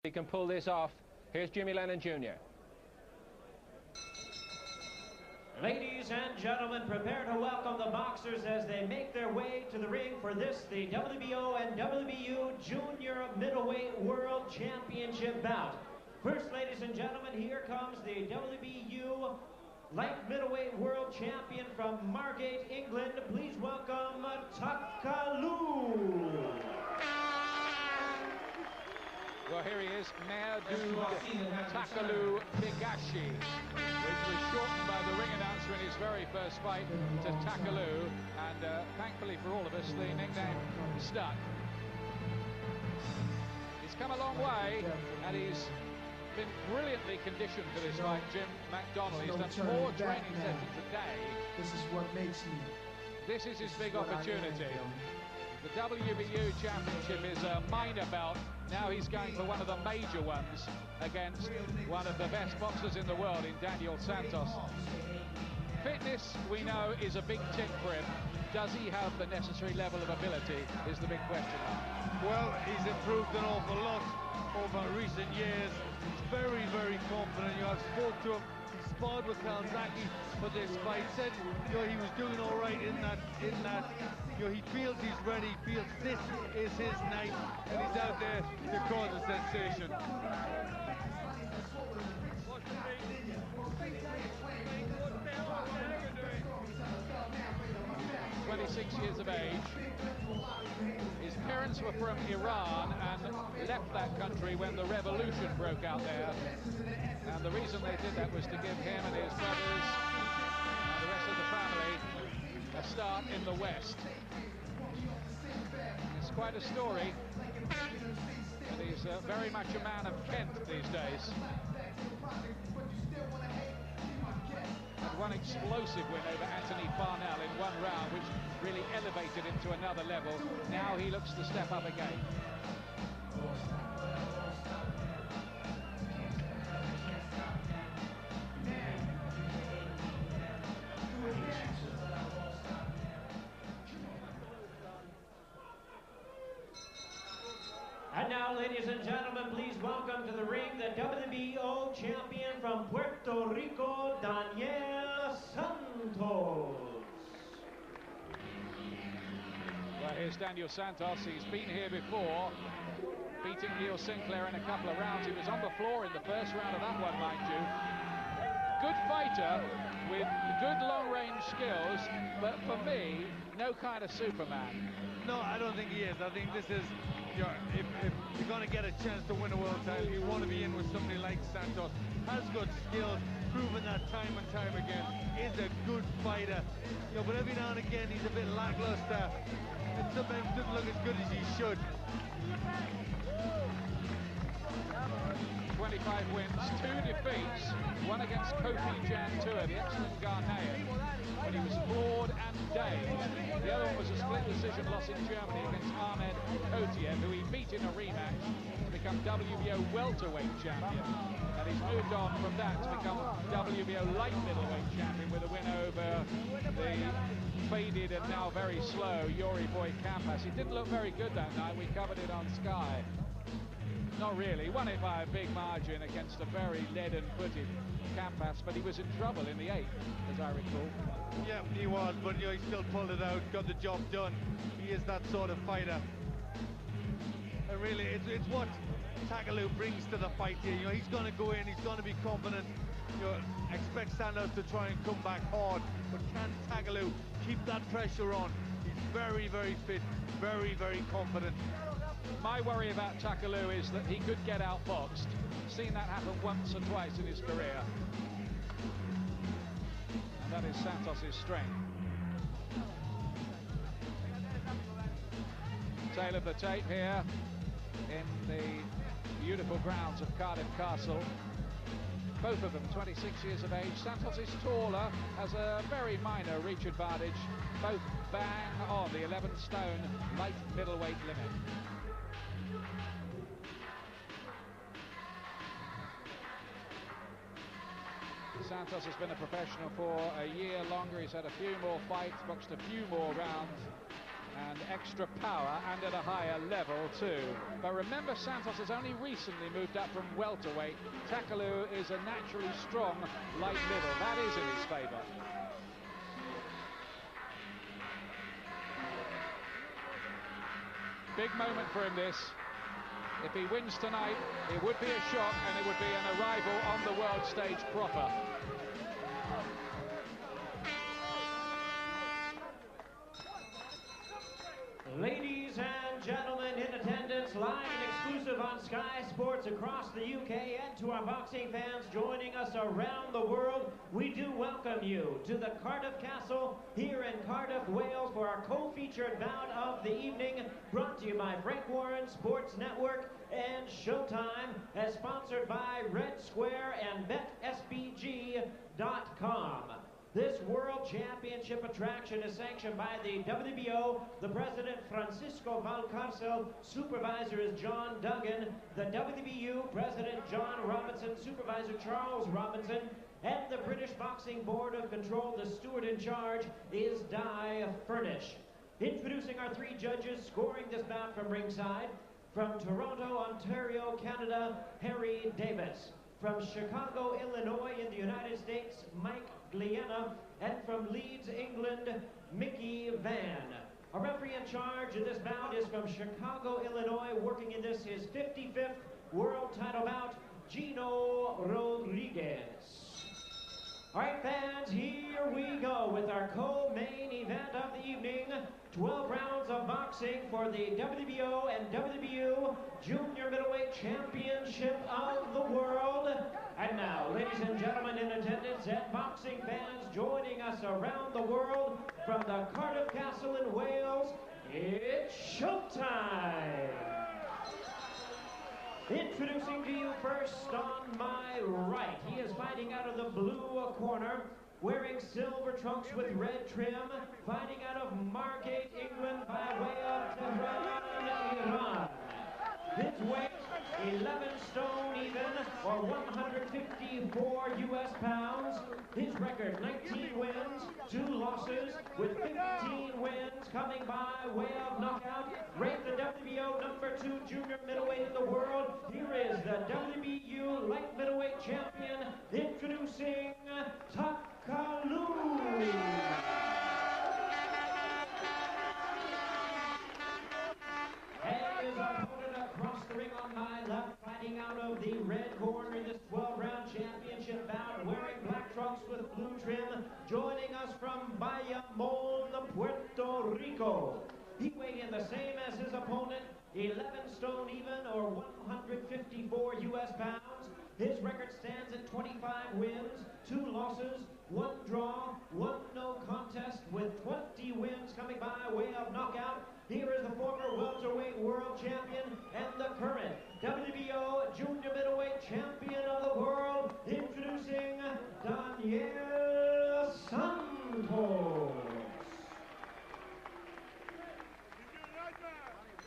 He can pull this off. Here's Jimmy Lennon Jr. Ladies and gentlemen, prepare to welcome the boxers as they make their way to the ring for this, the WBO and WBU Junior Middleweight World Championship bout. First, ladies and gentlemen, here comes the WBU Light Middleweight World Champion from Margate, England. Please welcome Takaloo. Well, here he is, Mehrdud Takaloo Higashi, which was shortened by the ring announcer in his very first fight to Takaloo, and thankfully for all of us, the nickname stuck. He's come a long way, and he's been brilliantly conditioned for this fight. Jim McDonnell, he's done 4 training sessions a day. This is what makes me. This is his big opportunity. The WBU Championship is a minor belt. Now he's going for one of the major ones against one of the best boxers in the world in Daniel Santos. Fitness, we know, is a big tick for him. Does he have the necessary level of ability is the big question. Well, he's improved an awful lot over recent years. He's very, very confident. You know, I've spoke to him. He sparred with Kalzaki for this fight. Said, you know, he was doing all right in that. You know, he feels he's ready. He feels this is his night, and he's out there to cause a sensation. 26 years of age. His parents were from Iran and left that country when the revolution broke out there. And the reason they did that was to give him and his brothers and the rest of the family a start in the West. It's quite a story. And he's very much a man of Kent these days. And one explosive win over Anthony Farnell in one round, which really elevated him to another level. Now he looks to step up again. And now, ladies and gentlemen, please welcome to the ring the WBO champion from Puerto Rico, Daniel Santos. Well, here's Daniel Santos. He's been here before, beating Neil Sinclair in a couple of rounds. He was on the floor in the first round of that one, mind you. Good fighter with good long-range skills, but for me, no kind of Superman. No, I don't think he is. I think this is, you know, if you're going to get a chance to win a world title, you want to be in with somebody like Santos. Has good skills, proven that time and time again. Is a good fighter. You know, but every now and again he's a bit lackluster, and sometimes doesn't look as good as he should. 25 wins, 2 defeats, one against Kofi Jantua, the excellent Ghanaian, when he was floored and dazed. The other one was a split decision loss in Germany against Ahmed Kotiev, who he beat in a rematch to become WBO welterweight champion. And he's moved on from that to become WBO light middleweight champion with a win over the faded and now very slow Yuri Boy Campas. He didn't look very good that night. We covered it on Sky. Not really. Won it by a big margin against a very leaden-footed Campas, but he was in trouble in the 8th, as I recall. Yeah, he was, but you know, he still pulled it out, got the job done. He is that sort of fighter. And really, it's what Takaloo brings to the fight here. You know, he's going to go in, he's going to be confident. You know, expect Santos to try and come back hard, but can Takaloo keep that pressure on? He's very, very fit, very, very confident. My worry about Takaloo is that he could get outboxed. Seen that happen once or twice in his career. And that is Santos' strength. Tail of the tape here in the beautiful grounds of Cardiff Castle. Both of them 26 years of age. Santos is taller, has a very minor reach advantage. Both bang on the 11-stone light middleweight limit. Santos has been a professional for a year longer. He's had a few more fights, boxed a few more rounds, and extra power, and at a higher level too. But remember, Santos has only recently moved up from welterweight. Takaloo is a naturally strong light middle. That is in his favour. Big moment for him, this. If he wins tonight, it would be a shock, and it would be an arrival on the world stage proper. Ladies and gentlemen, in attendance, live and exclusive on Sky Sports across the UK, and to our boxing fans joining us around the world, we do welcome you to the Cardiff Castle here in Cardiff, Wales, for our co-featured bout of the evening, brought to you by Frank Warren Sports Network and Showtime, as sponsored by Red Square and BetSBG.com. This World Championship attraction is sanctioned by the WBO, the president Francisco Valcarcel, supervisor is John Duggan, the WBU president John Robinson, supervisor Charles Robinson, and the British Boxing Board of Control, the steward in charge is Di Furnish. Introducing our three judges scoring this bout from ringside, from Toronto, Ontario, Canada, Harry Davis. From Chicago, Illinois in the United States, Mike Gliena, and from Leeds, England, Mickey Van. Our referee in charge of this bout is from Chicago, Illinois, working in this his 55th world title bout, Gino Rodriguez. All right, fans, here we go with our co-main event of the evening. 12 rounds of boxing for the WBO and WBU Junior Middleweight Championship of the world. And now, ladies and gentlemen in attendance and boxing fans joining us around the world from the Cardiff Castle in Wales, it's showtime! Introducing to you first on my right, he is fighting out of the blue corner, wearing silver trunks with red trim, fighting out of Margate, England, by way of Tehran, Iran. His weight, 11 stone even, or 154 US pounds. His record, 19 wins, 2 losses, with 15 wins coming by way of knockout. Ranked the WBO #2 junior middleweight in the world. Here is the WBU light middleweight champion, introducing Takaloo. And his opponent across the ring on my left, fighting out of the red corner in this 12-round championship bout, wearing black trunks with blue trim, joining us from Bayamon, Puerto Rico. He weighed in the same as his opponent, 11 stone even, or 154 US pounds. His record stands at 25 wins, 2 losses, 1 draw, 1 no contest, with 20 wins coming by way of knockout. Here is the former welterweight world champion and the current WBO junior middleweight champion of the world, introducing Daniel Santos.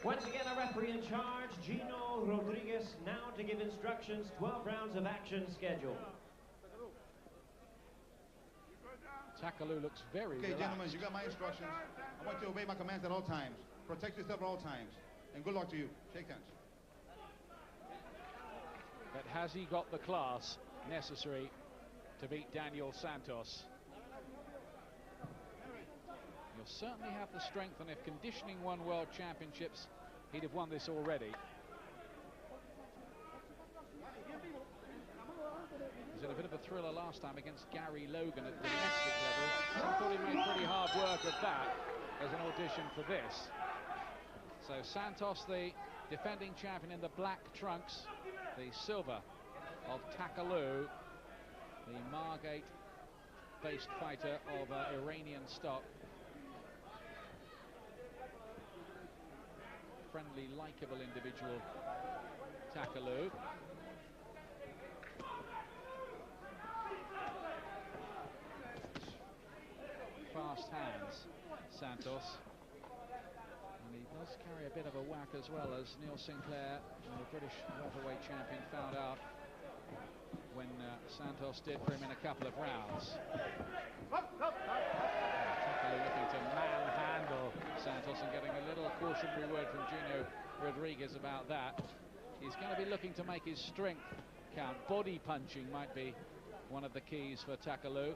Once again, a referee in charge, Gino Rodriguez, now to give instructions, 12 rounds of action scheduled. Takaloo looks very relaxed. Gentlemen, you got my instructions. I want you to obey my commands at all times. Protect yourself at all times. And good luck to you. Shake hands. But has he got the class necessary to beat Daniel Santos? He'll certainly have the strength, and if conditioning won world championships, he'd have won this already. He was in a bit of a thriller last time against Gary Logan at the domestic level. I thought he made pretty hard work of that as an audition for this. So Santos, the defending champion in the black trunks, the silver of Takaloo, the Margate-based fighter of Iranian stock. Friendly, likeable individual, Takaloo. Fast hands, Santos. And he does carry a bit of a whack as well, as Neil Sinclair, the British welterweight champion, found out when Santos did for him in a couple of rounds. Takaloo looking to manhandle Santos, and getting a little cautionary word from Gino Rodriguez about that. He's going to be looking to make his strength count. Body punching might be one of the keys for Takaloo.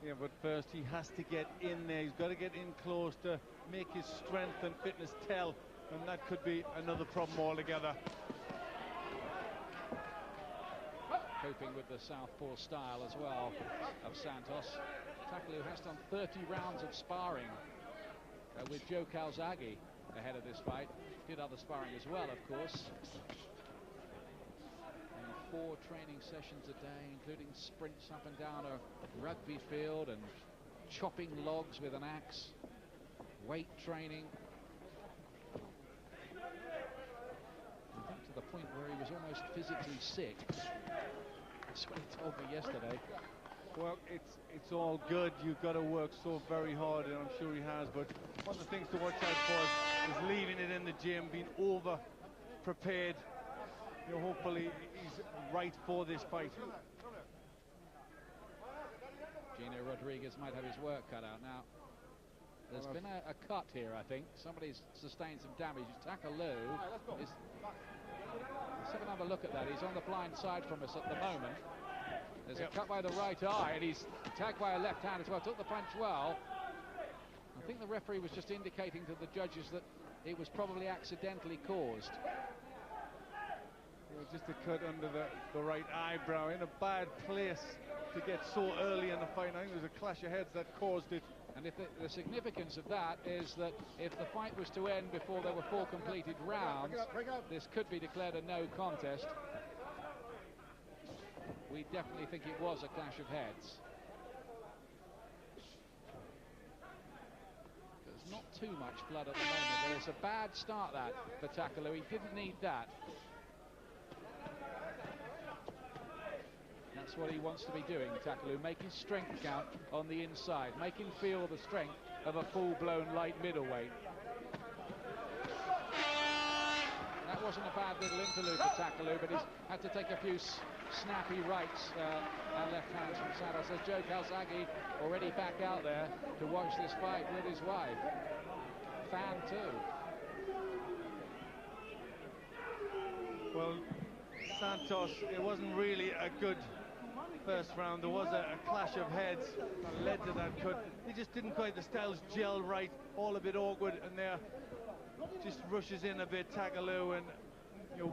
Yeah, but first he has to get in there. He's got to get in close to make his strength and fitness tell, and that could be another problem altogether. Coping with the southpaw style as well of Santos. Takaloo has done 30 rounds of sparring with Joe Calzaghe ahead of this fight. Did other sparring as well, of course. And 4 training sessions a day, including sprints up and down a rugby field and chopping logs with an axe, weight training. I think to the point where he was almost physically sick. That's what he told me yesterday. Well, it's all good. You've got to work so very hard, and I'm sure he has. But one of the things to watch out for is leaving it in the gym, being over prepared. You know, hopefully he's right for this fight. Gino Rodriguez might have his work cut out now. There's been a cut here, I think. Somebody's sustained some damage. Takaloo is... Let's have another look at that. He's on the blind side from us at the moment. There's a cut by the right eye, and he's tagged by a left hand as well. Took the punch well. I think the referee was just indicating to the judges that it was probably accidentally caused. Yeah, just a cut under the right eyebrow, in a bad place to get so early in the fight. I think there was a clash of heads that caused it. And if the significance of that is that if the fight was to end before there were 4 completed rounds, this could be declared a no contest. We definitely think it was a clash of heads. There's not too much blood at the moment. There's a bad start that for Takaloo. He didn't need that. That's what he wants to be doing, Takaloo, make his strength count on the inside, make him feel the strength of a full-blown light middleweight. That wasn't a bad little interlude for Takaloo, but he's had to take a few snappy rights and left hands from Santos. There's Joe Calzaghe already back out there to watch this fight with his wife. Fan too. Well, Santos, it wasn't really a good first round. There was a clash of heads that led to that cut. He just didn't quite, the styles gel right, all a bit awkward, and there just rushes in a bit, Takaloo, and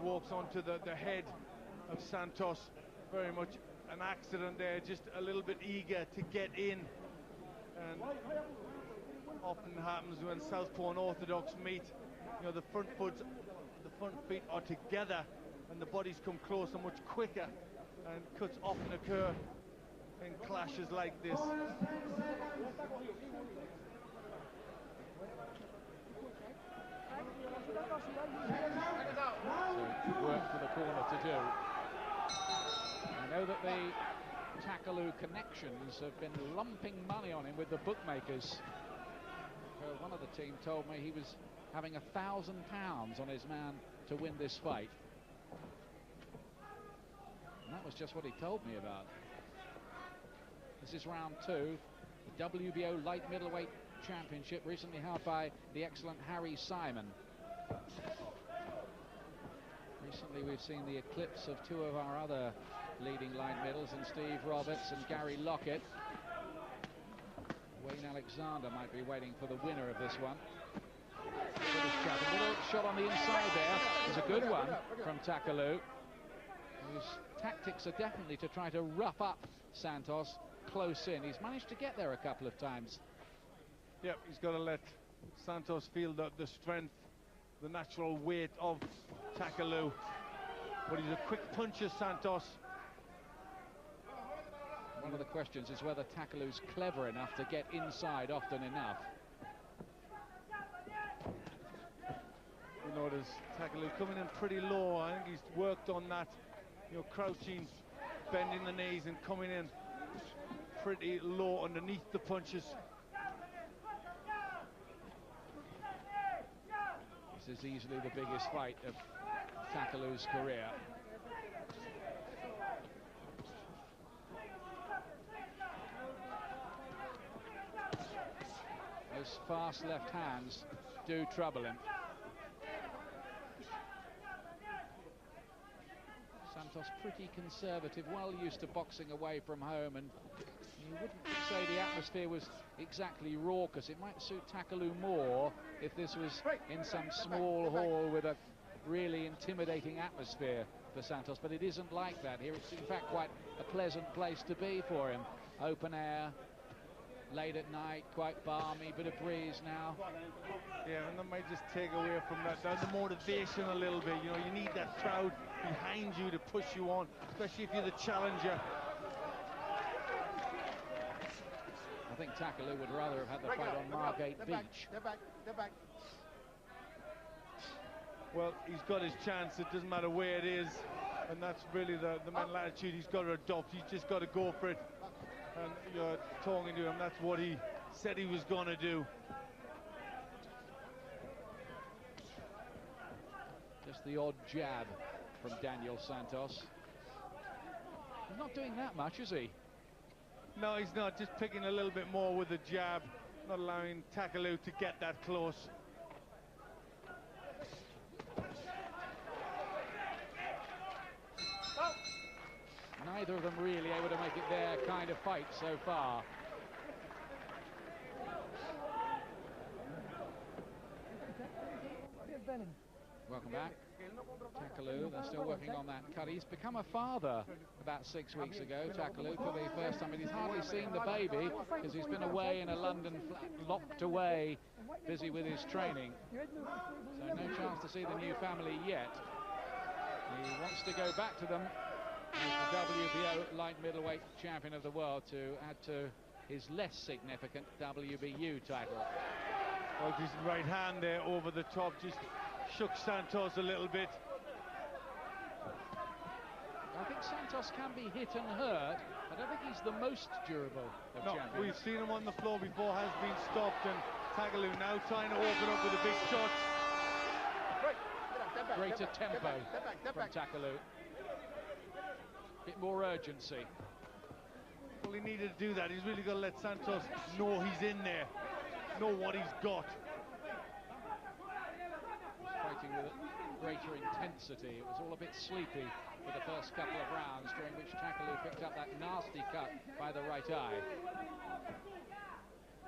walks onto the head of Santos. Very much an accident there, just a little bit eager to get in, and often happens when Southpaw and Orthodox meet. The front feet are together, and the bodies come closer much quicker, and cuts often occur in clashes like this. So work for the corner to do. I know that the Takaloo connections have been lumping money on him with the bookmakers. One of the team told me he was having £1,000 on his man to win this fight. And that was just what he told me about. This is round 2, the WBO Light Middleweight Championship, recently held by the excellent Harry Simon. Recently we've seen the eclipse of 2 of our other leading light middles, and Steve Roberts and Gary Lockett. Wayne Alexander might be waiting for the winner of this one. A little shot on the inside there. It was a good one from Takaloo, whose tactics are definitely to try to rough up Santos close in. He's managed to get there a couple of times. Yep, he's got to let Santos feel the strength, the natural weight of Takaloo. But he's a quick puncher, Santos. One of the questions is whether Takaloo's clever enough to get inside often enough. You notice Takaloo coming in pretty low. I think he's worked on that, crouching, bending the knees and coming in pretty low underneath the punches. This is easily the biggest fight of Takaloo's career. Those fast left hands do trouble him. Santos pretty conservative, well used to boxing away from home, and you wouldn't say the atmosphere was exactly raucous. It might suit Takaloo more if this was in some small hall with a really intimidating atmosphere for Santos, but it isn't like that here. It's in fact quite a pleasant place to be for him. Open air, late at night, quite balmy, bit of breeze now. Yeah, and that might just take away from the motivation a little bit. You know, you need that crowd behind you to push you on, especially if you're the challenger. I think Takaloo would rather have had the fight on Margate Beach. They're back. Well, he's got his chance. It doesn't matter where it is, and that's really the mental attitude he's got to adopt. He's just got to go for it. And you're talking to him, that's what he said he was going to do. Just the odd jab from Daniel Santos. He's not doing that much, is he? No, he's not. Just picking a little bit more with the jab, not allowing Takaloo to get that close. Neither of them really able to make it their kind of fight so far. Welcome back. Takaloo, they're still working on that cut. He's become a father about 6 weeks ago, Takaloo, for the first time. But he's hardly seen the baby because he's been away in a London flat, locked away, busy with his training. So no chance to see the new family yet. He wants to go back to them as the WBO light middleweight champion of the world to add to his less significant WBU title. Oh, his right hand there over the top just shook Santos a little bit. I think Santos can be hit and hurt. I don't think he's the most durable of champions. We've seen him on the floor before, has been stopped, and Takaloo now trying to open up with a big shot. Greater tempo from Takaloo. Bit more urgency. Well, he needed to do that. He's really got to let Santos know he's in there, know what he's got. Fighting with greater intensity. It was all a bit sleepy for the first couple of rounds, during which Takaloo picked up that nasty cut by the right eye.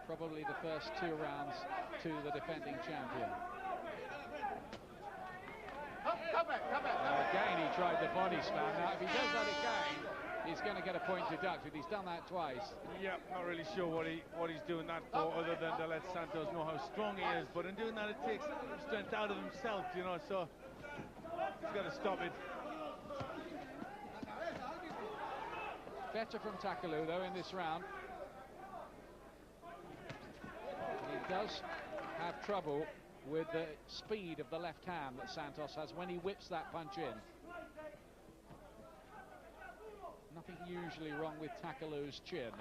Probably the first 2 rounds to the defending champion. Again, he tried the body slam. Now, if he does that again, he's going to get a point deducted. He's done that twice. Yeah, not really sure what he's doing that for, other than to let Santos know how strong he is. But in doing that, it takes strength out of himself, you know, so he's got to stop it. Better from Takaloo, though, in this round. He does have trouble with the speed of the left hand that Santos has when he whips that punch in. Nothing usually wrong with Takaloo's chin.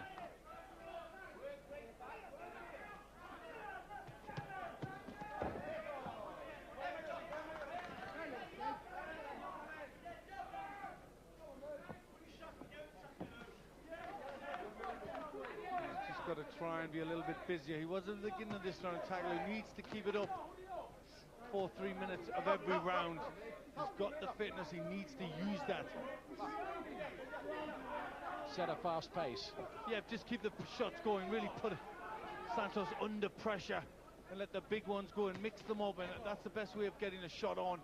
He's got to try and be a little bit busier. He was at the beginning of this round. Takaloo needs to keep it up for 3 minutes of every round. He's got the fitness, he needs to use that. Set a fast pace. Yeah, just keep the shots going, really put Santos under pressure and let the big ones go and mix them up, and that's the best way of getting a shot on.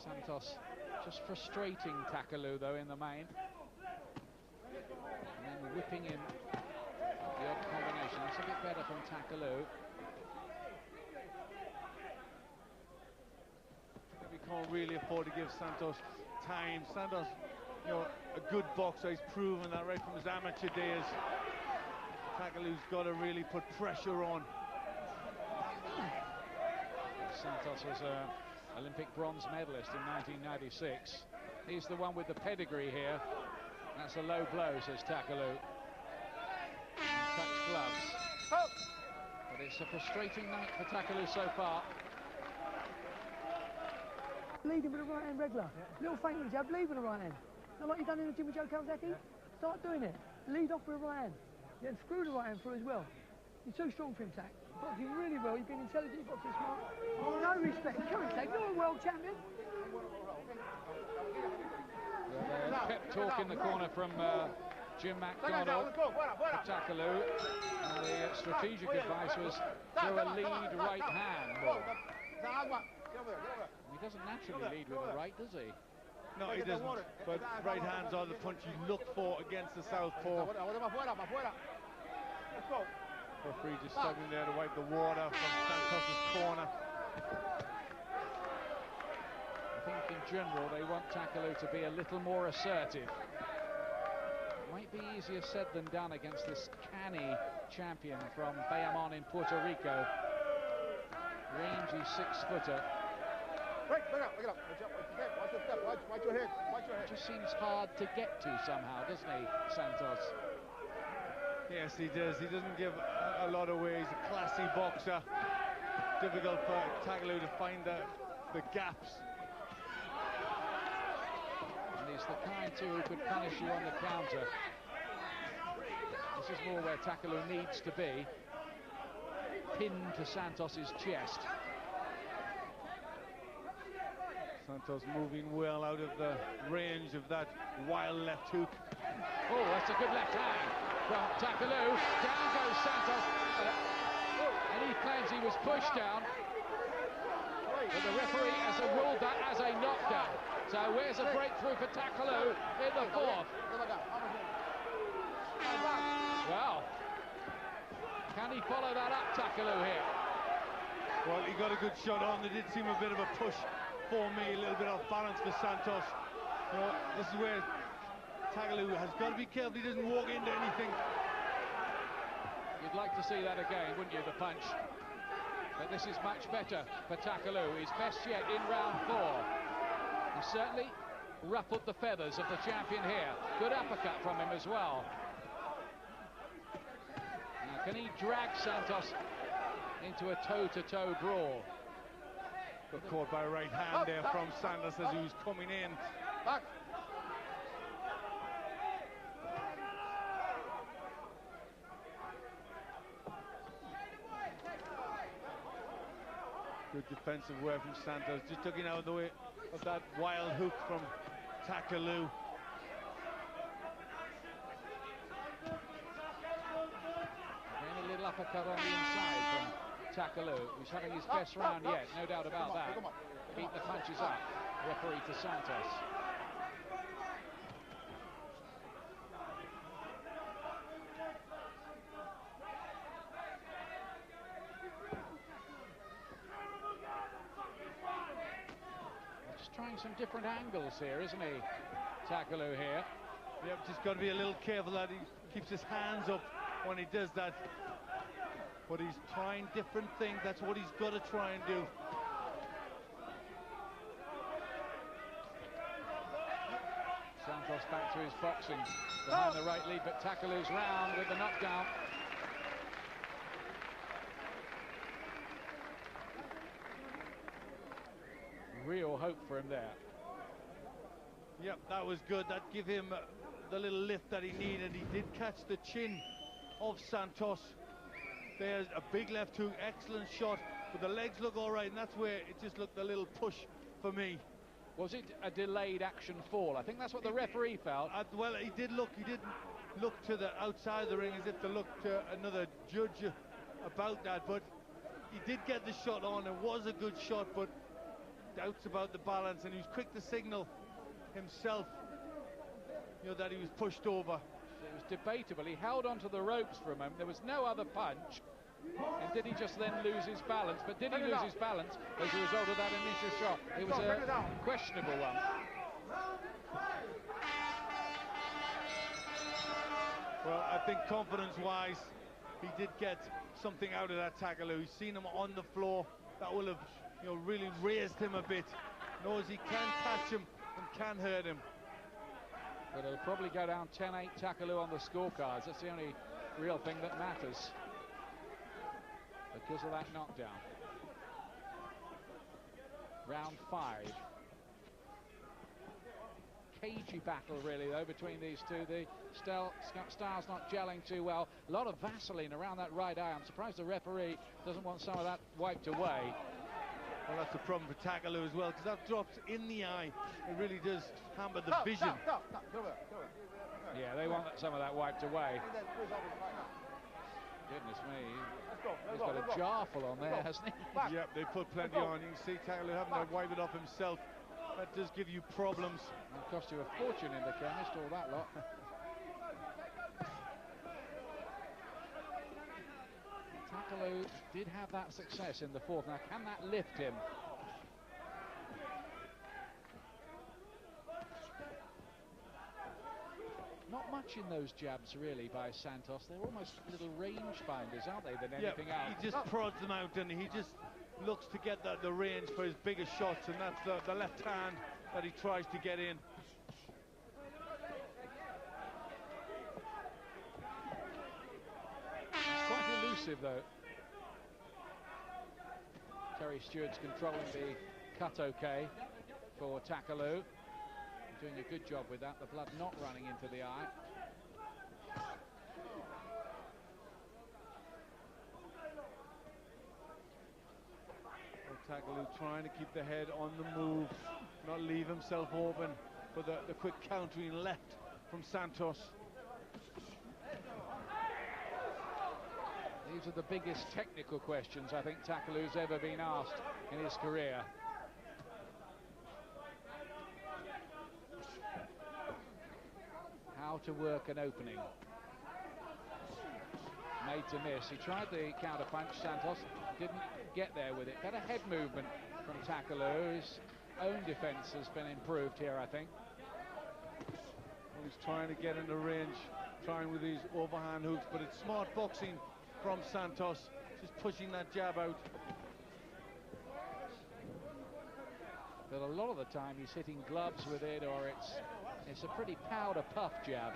Santos just frustrating Takaloo, though, in the main. And then whipping in the odd combination. That's a bit better from Takaloo. We can't really afford to give Santos time. Santos, you know, a good boxer. He's proven that right from his amateur days. Takaloo's got to really put pressure on. Santos was an Olympic bronze medalist in 1996. He's the one with the pedigree here. That's a low blow, says Takaloo. Touch gloves. But it's a frustrating night for Takaloo so far. Leading with the right hand regular. Little feint with the jab, lead with the right hand. Not like you done in the gym with Joe Kawasaki. Start doing it. Lead off with the right hand. Then screw the right hand through as well. You're too strong for him, Tak. Boxing really well. You've been intelligent, you've boxing smart. No respect. Come on, Tak. You're a world champion. Pep talk in the corner from Jim McDonald to Takaloo. And the strategic advice was throw a lead right hand. He doesn't naturally lead with the right, does he? No, he doesn't. But right hands are the punch you look for against the southpaw. Referee just struggling there to wipe the water from Santos' corner. I think in general they want Takaloo to be a little more assertive. Might be easier said than done against this canny champion from Bayamon in Puerto Rico. Rangy 6-footer. Watch your head. Just seems hard to get to somehow, doesn't he, Santos? Yes, he does. He doesn't give a lot away. He's a classy boxer. Difficult for Takaloo to find the gaps. And he's the kind too who could punish you on the counter. This is more where Takaloo needs to be. Pinned to Santos's chest. Santos moving well out of the range of that wild left hook. Oh, that's a good left hand from Takaloo. Down goes Santos. And he claims he was pushed down. But the referee has ruled that as a knockdown. So where's a breakthrough for Takaloo in the fourth? Well, can he follow that up, Takaloo, here? Well, he got a good shot on. There did seem a bit of a push for me, a little bit off balance for Santos. You know, this is where Takaloo has got to be careful he doesn't walk into anything. You'd like to see that again, wouldn't you, the punch? But this is much better for Takaloo. His best yet in round 4. He certainly ruffled the feathers of the champion here. Good uppercut from him as well. Now, can he drag Santos into a toe-to-toe brawl? Got caught by a right hand there from Santos as he was coming in. Good defensive work from Santos. Just took him out of the way of that wild hook from Takaloo. Again, a little uppercut on the inside from Takaloo, who's having his best round yet, no doubt about that. Beat the punches up, referee to Santos. Just trying some different angles here, isn't he, Takaloo here? Yep, just got to be a little careful that he keeps his hands up when he does that. But he's trying different things. That's what he's got to try and do. Santos back to his boxing behind the right lead, but Takaloo's round with the knockdown. Real hope for him there. Yep, that was good. That gave him the little lift that he needed. He did catch the chin of Santos. There's a big left hook, excellent shot, but the legs look all right, and that's where it just looked a little push for me. Was it a delayed action fall? I think that's what the referee felt. Well, he didn't look to the outside of the ring as if to look to another judge about that, but he did get the shot on. It was a good shot, but doubts about the balance, and he was quick to signal himself, you know, that he was pushed over. It was debatable. He held onto the ropes for a moment. There was no other punch. And did he just then lose his balance? But did he lose his balance as a result of that initial shot? It was a questionable one. Well, I think confidence-wise, he did get something out of that Takaloo. He's seen him on the floor. That will have, you know, really raised him a bit. Knows he can catch him and can hurt him. But it'll probably go down 10-8 Takaloo on the scorecards. That's the only real thing that matters because of that knockdown. Round 5. cagey battle, really, though, between these two. The stars not gelling too well. A lot of Vaseline around that right eye. I'm surprised the referee doesn't want some of that wiped away. Well, that's the problem for Takaloo as well, because that drops in the eye. It really does hamper the vision. Yeah, they want some of that wiped away. Goodness me. He's got a jar full on there, hasn't he? Yep, they put plenty on. You can see Takaloo having to wipe it off himself. That does give you problems. It'll cost you a fortune in the chemist, all that lot. Takaloo did have that success in the fourth. Now, can that lift him? Not much in those jabs, really, by Santos. They're almost little range finders, aren't they, than anything else? He just prods them out, and he just looks to get the range for his biggest shots, and that's the left hand that he tries to get in. It's quite elusive, though. Terry Stewart's controlling the cut okay for Takaloo. Doing a good job with that, the blood not running into the eye. Well, Takaloo trying to keep the head on the move, not leave himself open for the quick countering left from Santos. These are the biggest technical questions I think Takaloo's ever been asked in his career. How to work an opening. Made to miss. He tried the counter punch, Santos didn't get there with it. Better head movement from Takaloo. His own defense has been improved here, I think. Well, he's trying to get in the range, trying with these overhand hooks, but it's smart boxing from Santos, just pushing that jab out. But a lot of the time he's hitting gloves with it, or it's a pretty powder puff jab.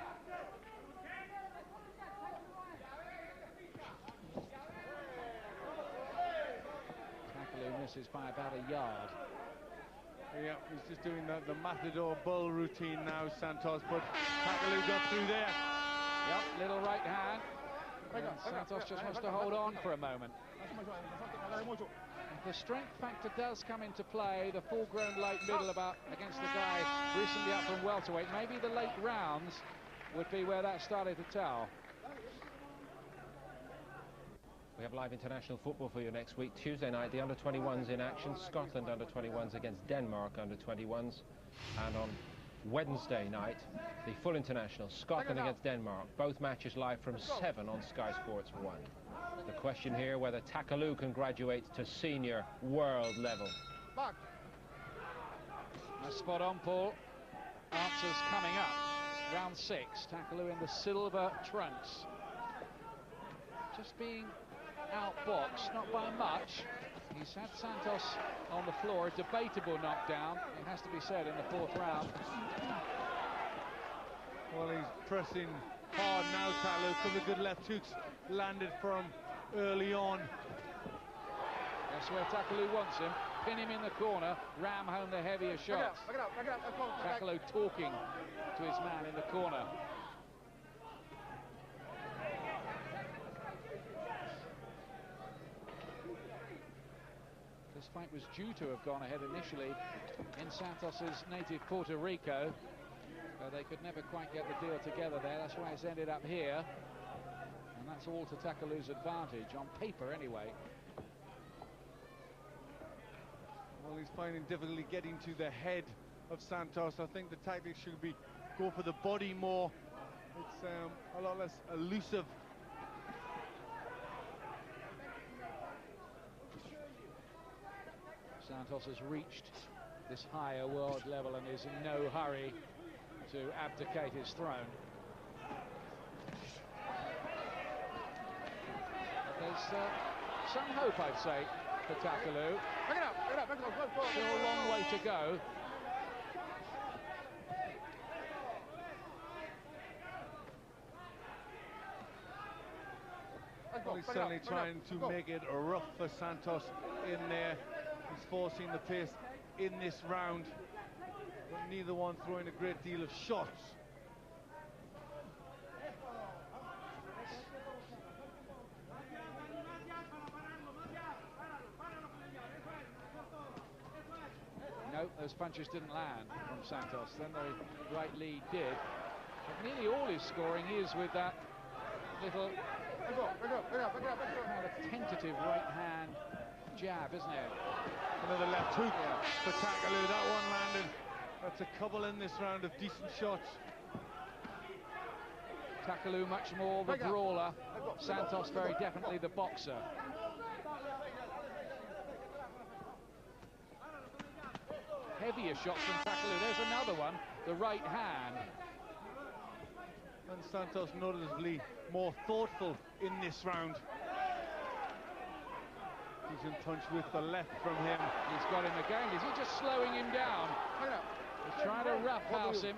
Takaloo misses by about a yard. Yeah, he's just doing the Matador bull routine now, Santos, but Takaloo got through there. Yep, little right hand. And Santos just wants to hold on for a moment. The strength factor does come into play. The full-grown late middle about against the guy recently up from welterweight. Maybe the late rounds would be where that started to tell. We have live international football for you next week. Tuesday night, the under-21s in action. Scotland under-21s against Denmark under-21s. And on Wednesday night, the full international, Scotland against Denmark. Both matches live from 7 on Sky Sports 1. The question here, whether Takaloo can graduate to senior world level. That's spot on, Paul. Answers coming up. Round 6, Takaloo in the silver trunks. Just being outboxed, not by much. He's had Santos on the floor, a debatable knockdown, it has to be said, in the 4th round. Well, he's pressing hard now, Takaloo. A couple of good left hooks landed from early on. That's where Takaloo wants him. Pin him in the corner, ram home the heavier shots. Takaloo talking to his man in the corner. This fight was due to have gone ahead initially in Santos's native Puerto Rico, but they could never quite get the deal together there. That's why it's ended up here, and that's all to Takaloo's advantage, on paper anyway. Well, he's finding difficulty getting to the head of Santos. I think the tactic should be go for the body more. It's a lot less elusive. Santos has reached this higher world level and is in no hurry to abdicate his throne. There's some hope, I'd say, for Takaloo. Still a long way to go. Well, he's certainly trying to make it rough for Santos in there. He's forcing the pace in this round, but neither one throwing a great deal of shots. No, those punches didn't land from Santos. Then the right lead did. But nearly all his scoring is with that little kind of tentative right hand jab, isn't it? Another left hook for Takaloo. That one landed. That's a couple in this round of decent shots. Takaloo much more the brawler. Santos very definitely the boxer. Heavier shots from Takaloo. There's another one, the right hand. And Santos noticeably more thoughtful in this round. He's in punch with the left from him. He's got him again. Is he just slowing him down? He's trying to roughhouse him,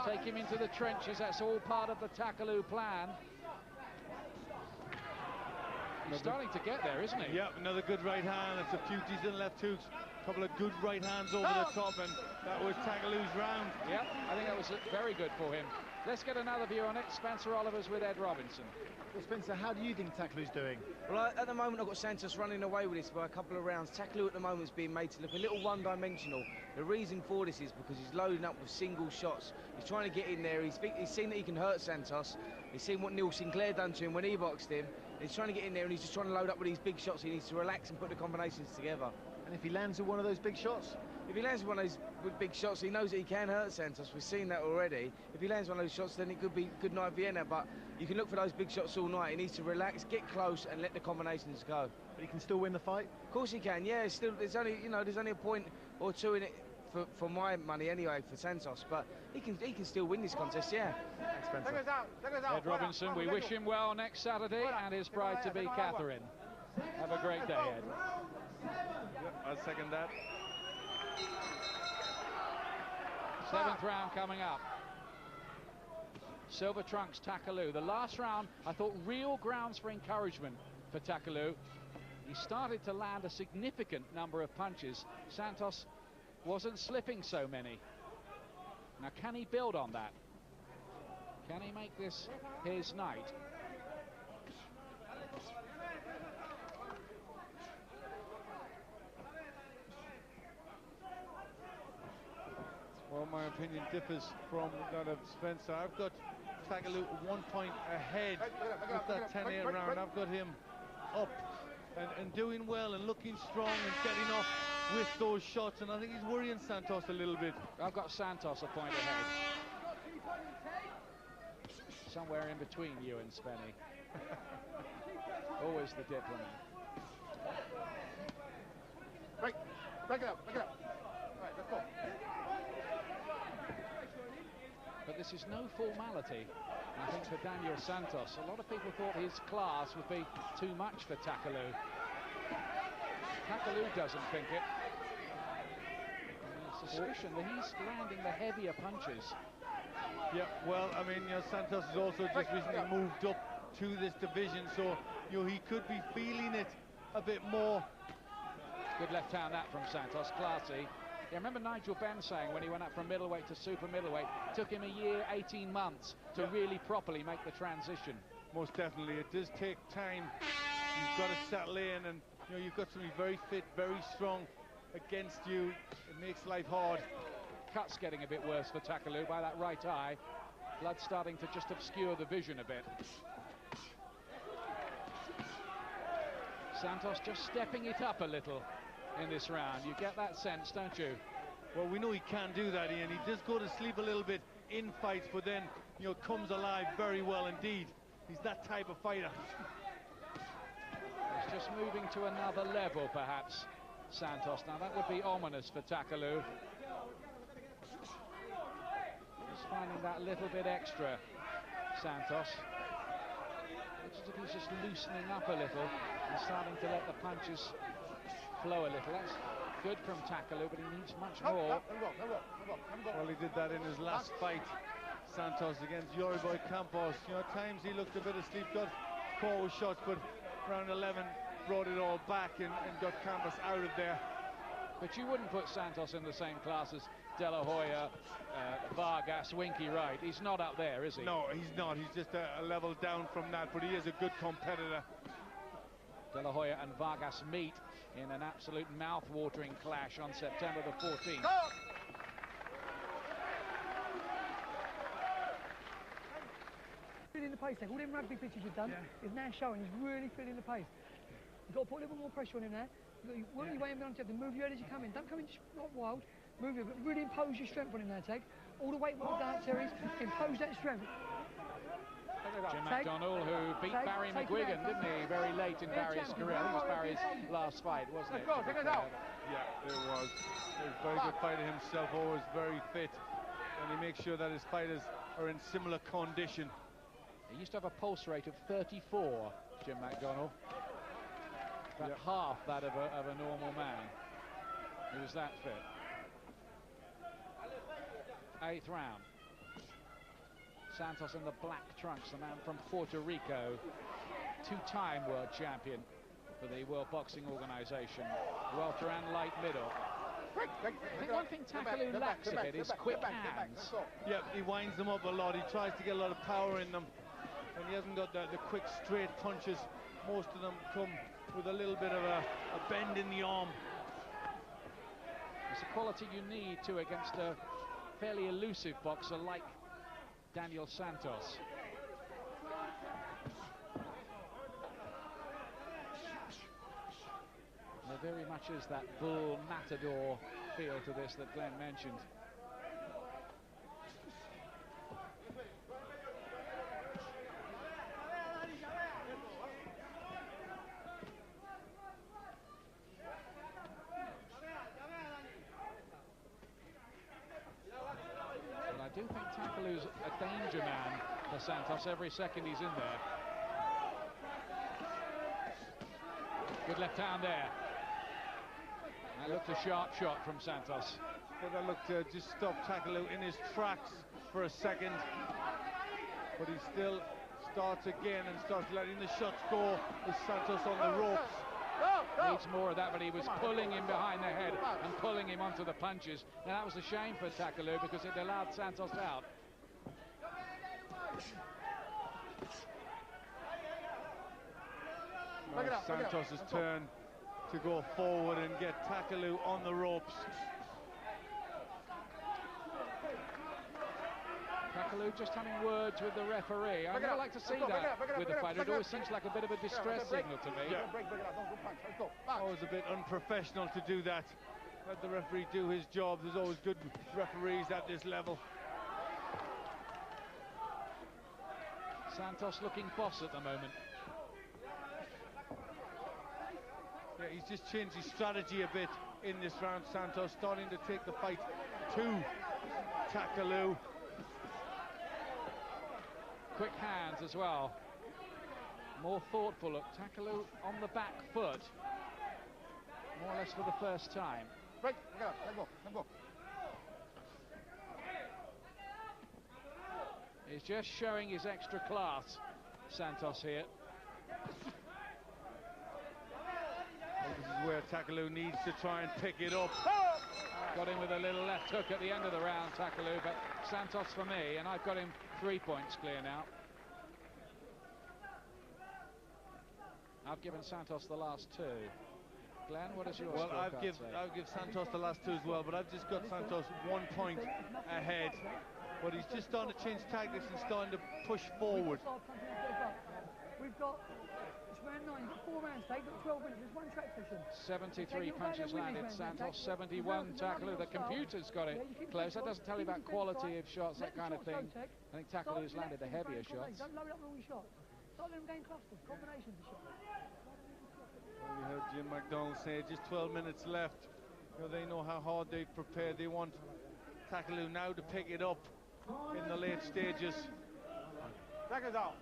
take him into the trenches. That's all part of the Takaloo plan. He's starting to get there, isn't he? Yep, another good right hand. That's a few decent left hooks. A couple of good right hands over the top, and that was Takaloo's round. Yep, I think that was very good for him. Let's get another view on it. Spencer Oliver's with Ed Robinson. Well, Spencer, how do you think Takaloo's doing? Well, at the moment, I've got Santos running away with this by a couple of rounds. Takaloo at the moment is being made to look a little one-dimensional. The reason for this is because he's loading up with single shots. He's trying to get in there. He's seen that he can hurt Santos. He's seen what Neil Sinclair done to him when he boxed him. He's trying to get in there, and he's just trying to load up with these big shots. He needs to relax and put the combinations together. And if he lands with one of those big shots? If he lands one of those big shots, he knows that he can hurt Santos. We've seen that already. If he lands one of those shots, then it could be good night Vienna. But you can look for those big shots all night. He needs to relax, get close, and let the combinations go. But he can still win the fight? Of course he can. Yeah, still, there's only a point or two in it for my money anyway for Santos. But he can still win this contest. Yeah. Thanks, Spencer. Ed Robinson, we wish him well next Saturday, and his bride-to-be, Catherine. Have a great day, Ed. Yep, I'll second that. 7th round coming up. Silver Trunks, Takaloo. The last round, I thought real grounds for encouragement for Takaloo. He started to land a significant number of punches. Santos wasn't slipping so many. Now, can he build on that? Can he make this his night? Well, my opinion differs from that of Spencer. I've got Takaloo 1 point ahead with that 10-8 round. I've got him up and doing well and looking strong and getting off with those shots, and I think he's worrying Santos a little bit. I've got Santos a point ahead. Somewhere in between you and Spenny. Always the diplomat. Break it up. All right, let's go. But this is no formality, I think, for Daniel Santos. A lot of people thought his class would be too much for Takaloo. Takaloo doesn't think it. And suspicion that he's landing the heavier punches. Yeah, well, I mean, Santos has also just recently moved up to this division, so he could be feeling it a bit more. Good left hand that from Santos, classy. Yeah, remember Nigel Benn saying when he went up from middleweight to super middleweight, took him a year, 18 months to really properly make the transition. Most definitely, it does take time. You've got to settle in, and you've got somebody very fit, very strong against you. It makes life hard. Cut's getting a bit worse for Takaloo by that right eye. Blood starting to just obscure the vision a bit. Santos just stepping it up a little in this round. You get that sense, don't you? Well, we know he can do that, Ian. He does go to sleep a little bit in fights, but then, comes alive very well indeed. He's that type of fighter. He's just moving to another level, perhaps, Santos. Now, that would be ominous for Takaloo. He's finding that little bit extra, Santos. Looks as if he's just loosening up a little and starting to let the punches flow a little. That's good from Takaloo, but he needs much more. Well, he did that in his last fight, Santos, against Yoriboy Campos. At times he looked a bit asleep, got caught with shots, but round 11 brought it all back and got Campos out of there. But you wouldn't put Santos in the same class as De La Hoya, Vargas, Winky right. He's not up there, is he? No, he's not. He's just a level down from that, but he is a good competitor. De La Hoya and Vargas meet in an absolute mouth-watering clash on September the 14th. Feeling the pace, all them rugby pitches you've done is now showing he's really feeling the pace. You've got to put a little bit more pressure on him now. Work your way in behind, you have to move your head as you come in. Don't come in just not wild, move it, but really impose your strength on him now, Tag. All the weight work down, Terry's, impose that strength. Jim McDonnell, who beat Barry McGuigan, didn't he, very late in Barry's career. I think it was Barry's last fight, wasn't it? Yeah, it was. He's a very good fighter himself, always very fit, and he makes sure that his fighters are in similar condition. He used to have a pulse rate of 34, Jim McDonnell. About half that of a normal man. He was that fit. 8th round. Santos in the black trunks, the man from Puerto Rico, 2-time world champion for the World Boxing Organization, welter and light middle. I think one thing Takaloo lacks a bit is quick hands. Yeah, he winds them up a lot. He tries to get a lot of power in them, and he hasn't got the quick straight punches. Most of them come with a little bit of a bend in the arm. It's a quality you need too against a fairly elusive boxer like Daniel Santos. There very much is that bull matador feel to this that Glenn mentioned. I do think Takaloo's a danger man for Santos every second he's in there. Good left hand there. That looked a sharp shot from Santos. But that looked to just stop Takaloo in his tracks for a second. But he still starts again and starts letting the shots go with Santos on the ropes. Needs more of that, but he was pulling him behind the head and pulling him onto the punches. Now that was a shame for Takaloo because it allowed Santos out. Now Santos' turn to go forward and get Takaloo on the ropes. Takaloo just having words with the referee. I never like to see that with the fighter. It always seems like a bit of a distress signal to me. Always a bit unprofessional to do that. Let the referee do his job. There's always good referees at this level. Santos looking boss at the moment. Yeah, he's just changed his strategy a bit in this round. Santos starting to take the fight to Takaloo. Quick hands as well. More thoughtful look. Takaloo on the back foot. More or less for the first time. He's just showing his extra class, Santos here. This is where Takaloo needs to try and pick it up. Got him with a little left hook at the end of the round, Takaloo, but Santos for me, and I've got him 3 points clear now. I've given Santos the last 2. Glenn, what is your Well, I'll give Santos the last 2 as well, but I've just got Santos 1 point ahead. But he's just starting to change tactics and starting to push forward. We've got, it's round 9, you've got 4 rounds, Dave, got 12 minutes, there's 1 track session. 73 punches landed, Santos 71, Takaloo. The computer's got it close. That doesn't tell you about quality of shots, that kind of thing. I think Takaloo's landed the heavier shots. Don't load up all your shots. Start letting them gain clusters, combinations of shots. Well, you heard Jim McDonnell say just 12 minutes left. You know, they know how hard they've prepared. They want Takaloo now to pick it up in the late stages. Well,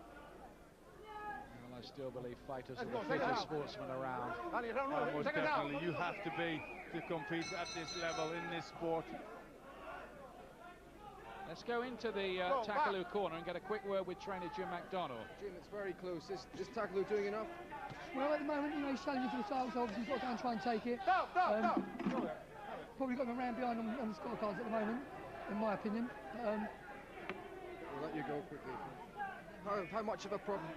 I still believe fighters are the fittest sportsmen around. Most definitely, you have to be to compete at this level in this sport. Let's go into the Takaloo corner and get a quick word with trainer Jim McDonnell. Jim, it's very close. Is Takaloo doing enough? Well, at the moment, you know, he's challenging for the title, so obviously he's got to go and try and take it. probably got him around behind on the scorecards at the moment, in my opinion. We'll let you go quickly. How much of a problem?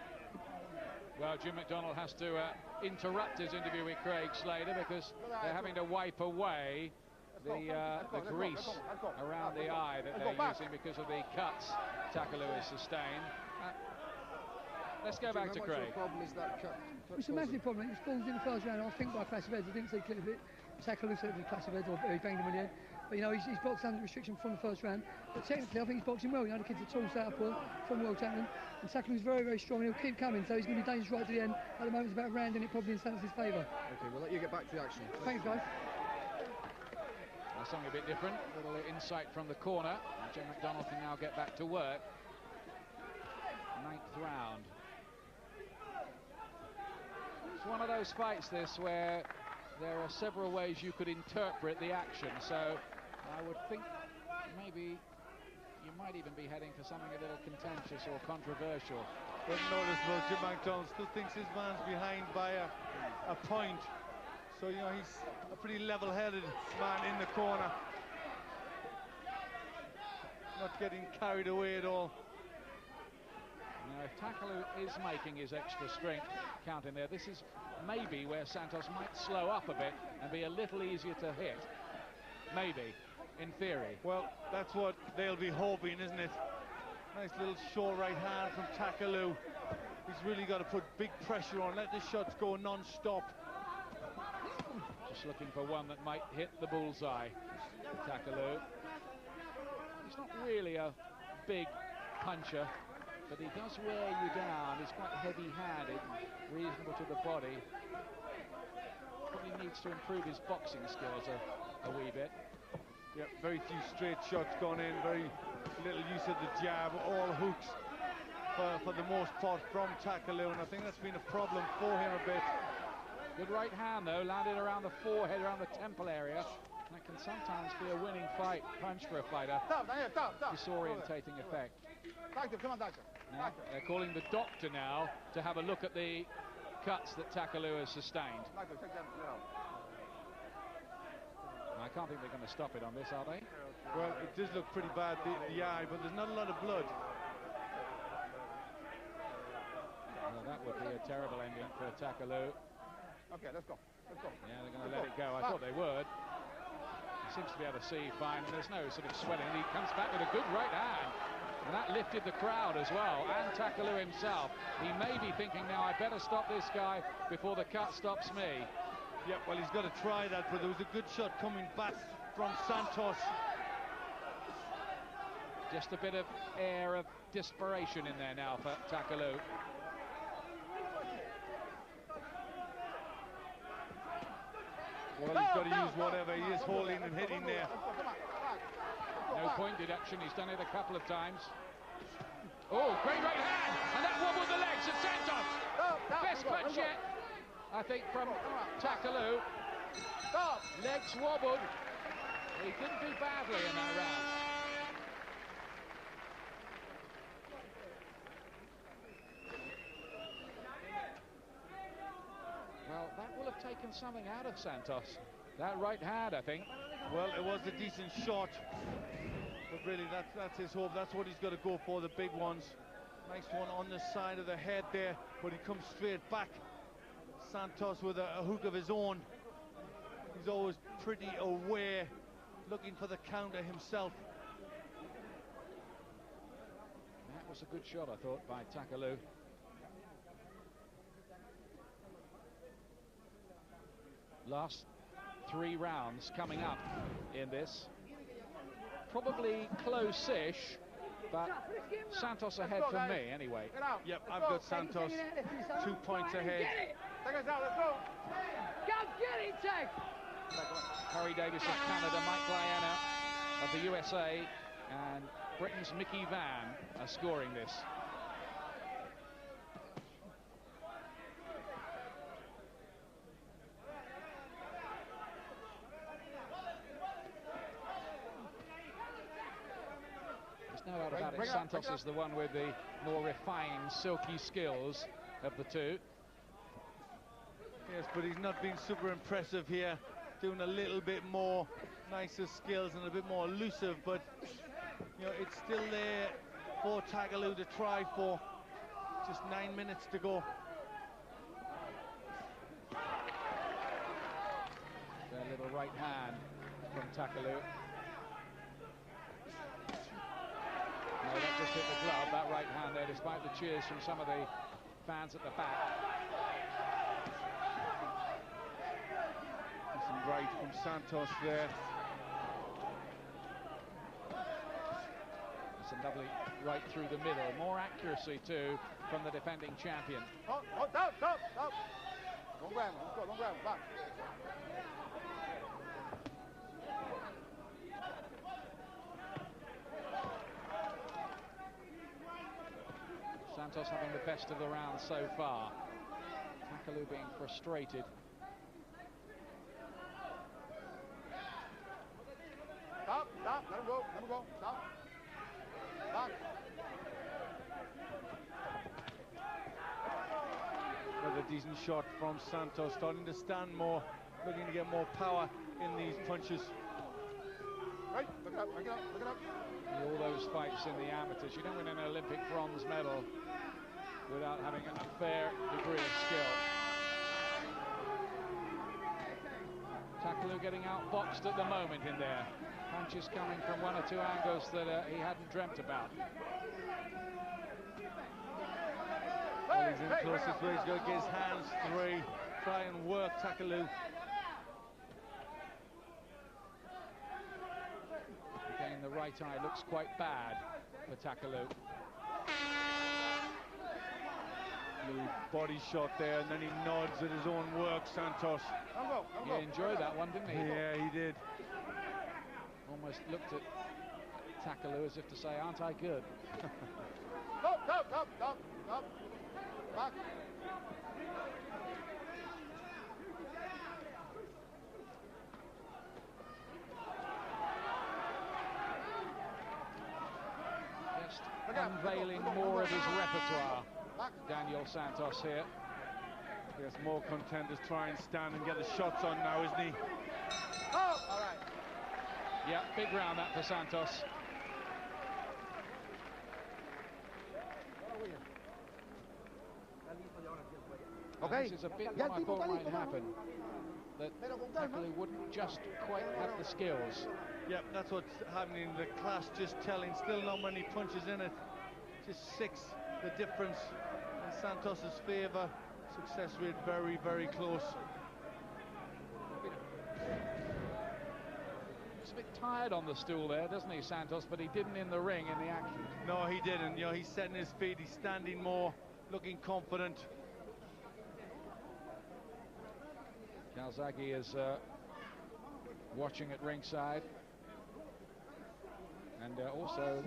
Well, Jim McDonnell has to interrupt his interview with Craig Slater because they're having to wipe away the grease around the eye that they're using because of the cuts Takaloo has sustained. Let's go back to Craig. How much of a problem is that cut? It's a massive problem. It falls in the first round. I think by a clash of heads. I didn't see clear of it. Takaloo said it was a clash of heads, or he banged him in the head. But you know, he's boxed under restriction from the first round. But technically, I think he's boxing well. You know, the kid's a tall southpaw from world champion. And Takaloo's very, very strong. And he'll keep coming, so he's going to be dangerous right to the end. At the moment, it's about rounding it probably in Santos' favour. Okay, we'll let you get back to the action. Thanks, guys. Something a bit different. A little insight from the corner. Jim McDonnell can now get back to work. 9th round. It's one of those fights, this, where there are several ways you could interpret the action. So I would think maybe you might even be heading for something a little contentious or controversial. But noticeable, Jim McDonnell still thinks his man's behind by a point. So, you know, he's a pretty level-headed man in the corner. Not getting carried away at all. Now, if Takaloo is making his extra strength count in there, this is maybe where Santos might slow up a bit and be a little easier to hit. Maybe, in theory. Well, that's what they'll be hoping, isn't it? Nice little short right hand from Takaloo. He's really got to put big pressure on, let the shots go non-stop. Just looking for one that might hit the bullseye. Takaloo. He's not really a big puncher, but he does wear you down. He's quite heavy-handed, reasonable to the body. Probably needs to improve his boxing skills a wee bit. Yeah, very few straight shots gone in, very little use of the jab, all hooks for the most part from Takaloo, and I think that's been a problem for him a bit. Good right hand, though, landed around the forehead, around the temple area. That can sometimes be a winning punch for a fighter. Disorientating effect. Now, they're calling the doctor now to have a look at the cuts that Takaloo has sustained. I can't think they're going to stop it on this, are they? Well, it does look pretty bad, the eye, but there's not a lot of blood. Well, that would be a terrible ending for Takaloo. Okay, let's go. Let's go. Yeah, they're going to let it go. I thought they would. He seems to be able to see fine, and there's no sort of swelling. He comes back with a good right hand, and that lifted the crowd as well, and Takaloo himself. He may be thinking now, I better stop this guy before the cut stops me. Yeah, well, he's got to try that, but there was a good shot coming back from Santos. Just a bit of air of desperation in there now for Takaloo. Well, he's got to use whatever. He is holding and hitting there. No point deduction. He's done it a couple of times. Oh, great right hand! And that wobbled the legs of Santos. Best punch yet, I think, from Takaloo. Legs wobbled. He didn't do badly in that round. Well, that will have taken something out of Santos. That right hand, I think. Well, it was a decent shot, but really that's his hope. That's what he's got to go for, the big ones. Nice one on the side of the head there, but he comes straight back. Santos with a hook of his own. He's always pretty aware, looking for the counter himself. That was a good shot, I thought, by Takaloo. Last 3 rounds coming up in this. Probably close-ish, but Santos ahead from me anyway. Yep, I've got Santos 2 points ahead. Take us out, let's go. Go get it, Tag! Harry Davis of Canada, Mike Diana of the USA, and Britain's Mickey Van are scoring this. No doubt about it, Santos is the one with the more refined, silky skills of the two. Yes, but he's not been super impressive here doing a little bit more nicer skills and a bit more elusive, but you know, it's still there for Takaloo to try for. Just 9 minutes to go. A little right hand from Takaloo. No, that just hit the glove, that right hand there, despite the cheers from some of the fans at the back. Some right from Santos there. It's a lovely right through the middle. More accuracy too from the defending champion. Oh, stop. Don't grab him. Let's go. Don't grab him. Back. Santos having the best of the round so far. Takaloo being frustrated. Stop. Let him go. Stop. Back. Another decent shot from Santos, starting to stand more, looking to get more power in these punches. Right, look it up. All those fights in the amateurs, you don't win an Olympic bronze medal without having a fair degree of skill. Takaloo getting outboxed at the moment in there. Punches coming from one or two angles that he hadn't dreamt about. Well, he's in the closest way. He's got to get his hands free, try and work Takaloo. Again, the right eye looks quite bad for Takaloo. Little body shot there, and then he nods at his own work, Santos. He enjoyed that one, didn't he? Yeah, he did. Almost looked at Takaloo as if to say, aren't I good? Stop. Back. Just unveiling more of his repertoire. Daniel Santos here. Yes, more contenders try and stand and get the shots on now, isn't he? Oh, all right. Yeah, big round that for Santos. Okay. This is a bit what I thought might happen. That Takaloo wouldn't just quite have the skills. Yep, that's what's happening. The clash just telling. Still not many punches in it. Just 6, the difference in Santos's favour. Success rate very, very close. He's a bit tired on the stool there, doesn't he, Santos? But he didn't in the ring in the action. No, he didn't. You know, he's setting his feet. He's standing more, looking confident. Calzaghe is watching at ringside. And also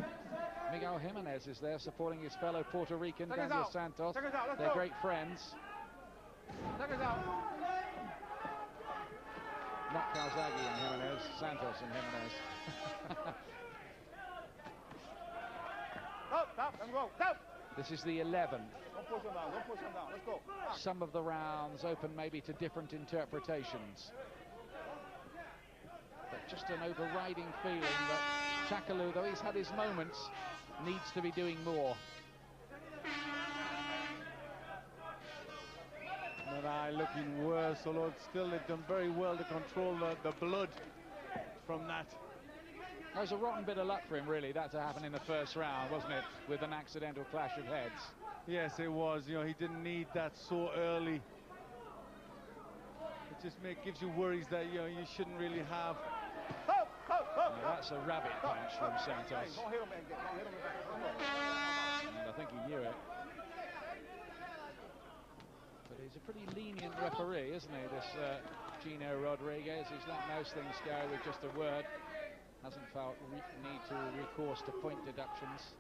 Miguel Jimenez is there supporting his fellow Puerto Rican, Daniel Santos. They're great friends. Check us out. Not Calzaghe and Jimenez, Santos and Jimenez. Stop. Let him go. Stop. This is the 11th. Don't push him down. Let's go. Some of the rounds open maybe to different interpretations. But just an overriding feeling that Takaloo, though he's had his moments, needs to be doing more. Marai looking worse, although still they've done very well to control the blood from that. That was a rotten bit of luck for him, really, that to happen in the first round, wasn't it? With an accidental clash of heads. Yes, it was. You know, he didn't need that so early. It just gives you worries that, you know, you shouldn't really have. Now, that's a rabbit punch from Santos. And I think he knew it. But he's a pretty lenient referee, isn't he, this Gino Rodriguez? He's let most things go with just a word. Hasn't felt need to recourse to point deductions.